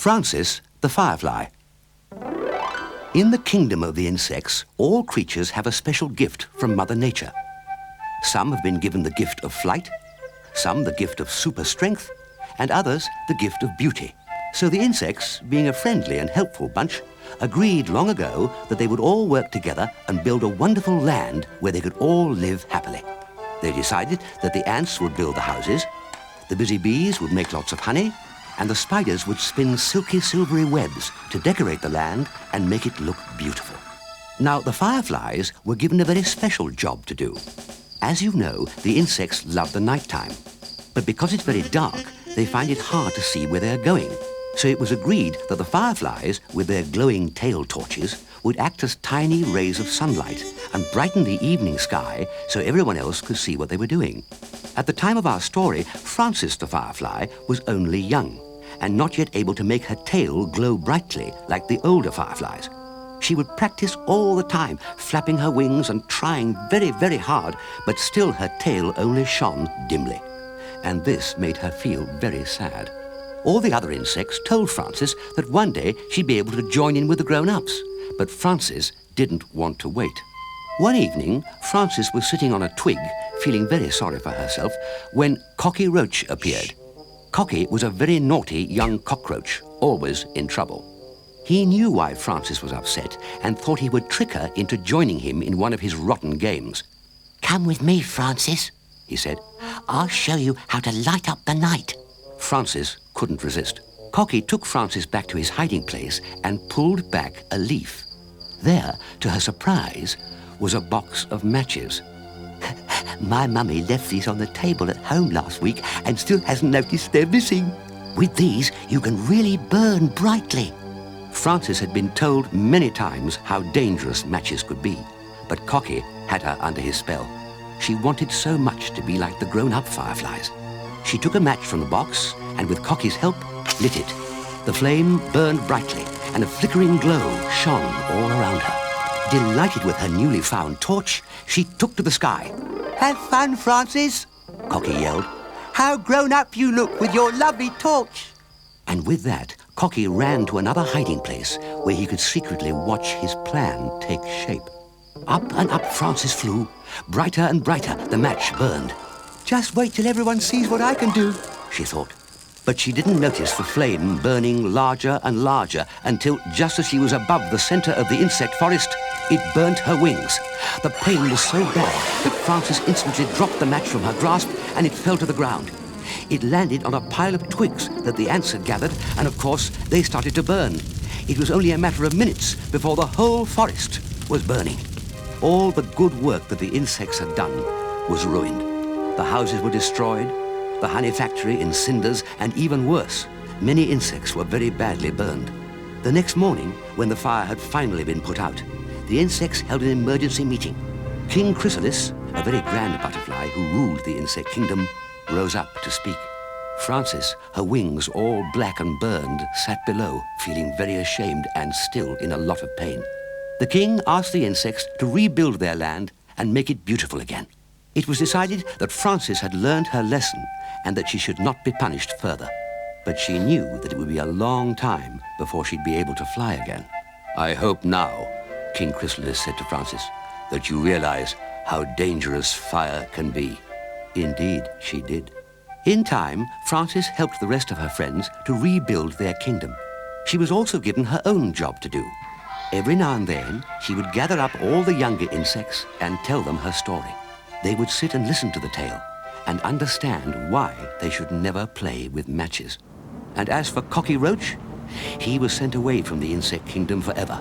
Francis the firefly. In the kingdom of the insects, all creatures have a special gift from Mother Nature. Some have been given the gift of flight, some the gift of super strength, and others the gift of beauty. So the insects, being a friendly and helpful bunch, agreed long ago that they would all work together and build a wonderful land where they could all live happily. They decided that the ants would build the houses, the busy bees would make lots of honey, and the spiders would spin silky silvery webs to decorate the land and make it look beautiful. Now, the fireflies were given a very special job to do. As you know, the insects love the nighttime. But because it's very dark, they find it hard to see where they're going. So it was agreed that the fireflies, with their glowing tail torches, would act as tiny rays of sunlight and brighten the evening sky so everyone else could see what they were doing. At the time of our story, Francis the firefly was only young and not yet able to make her tail glow brightly like the older fireflies. She would practice all the time, flapping her wings and trying very, very hard, but still her tail only shone dimly. And this made her feel very sad. All the other insects told Francis that one day she'd be able to join in with the grown-ups, but Francis didn't want to wait. One evening, Francis was sitting on a twig, feeling very sorry for herself, when Cocky Roach appeared. Cocky was a very naughty young cockroach, always in trouble. He knew why Francis was upset and thought he would trick her into joining him in one of his rotten games. "Come with me, Francis," he said. "I'll show you how to light up the night." Francis couldn't resist. Cocky took Francis back to his hiding place and pulled back a leaf. There, to her surprise, was a box of matches. "My mummy left these on the table at home last week and still hasn't noticed they're missing. With these, you can really burn brightly." Francis had been told many times how dangerous matches could be, but Cocky had her under his spell. She wanted so much to be like the grown-up fireflies. She took a match from the box and, with Cocky's help, lit it. The flame burned brightly and a flickering glow shone all around her. Delighted with her newly found torch, she took to the sky. "Have fun, Francis," Cocky yelled. "How grown up you look with your lovely torch." And with that, Cocky ran to another hiding place where he could secretly watch his plan take shape. Up and up Francis flew. Brighter and brighter the match burned. "Just wait till everyone sees what I can do," she thought. But she didn't notice the flame burning larger and larger until, just as she was above the center of the insect forest, it burnt her wings. The pain was so bad that Francis instantly dropped the match from her grasp and it fell to the ground. It landed on a pile of twigs that the ants had gathered, and of course they started to burn. It was only a matter of minutes before the whole forest was burning. All the good work that the insects had done was ruined. The houses were destroyed, the honey factory in cinders, and even worse, many insects were very badly burned. The next morning, when the fire had finally been put out, the insects held an emergency meeting. King Chrysalis, a very grand butterfly who ruled the insect kingdom, rose up to speak. Francis, her wings all black and burned, sat below, feeling very ashamed and still in a lot of pain. The king asked the insects to rebuild their land and make it beautiful again. It was decided that Francis had learned her lesson and that she should not be punished further. But she knew that it would be a long time before she'd be able to fly again. "I hope now," King Chrysalis said to Francis, "that you realize how dangerous fire can be." Indeed, she did. In time, Francis helped the rest of her friends to rebuild their kingdom. She was also given her own job to do. Every now and then, she would gather up all the younger insects and tell them her story. They would sit and listen to the tale and understand why they should never play with matches. And as for Cocky Roach, he was sent away from the insect kingdom forever,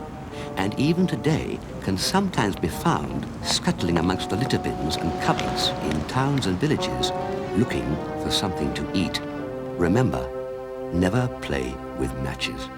and even today can sometimes be found scuttling amongst the litter bins and cupboards in towns and villages, looking for something to eat. Remember, never play with matches.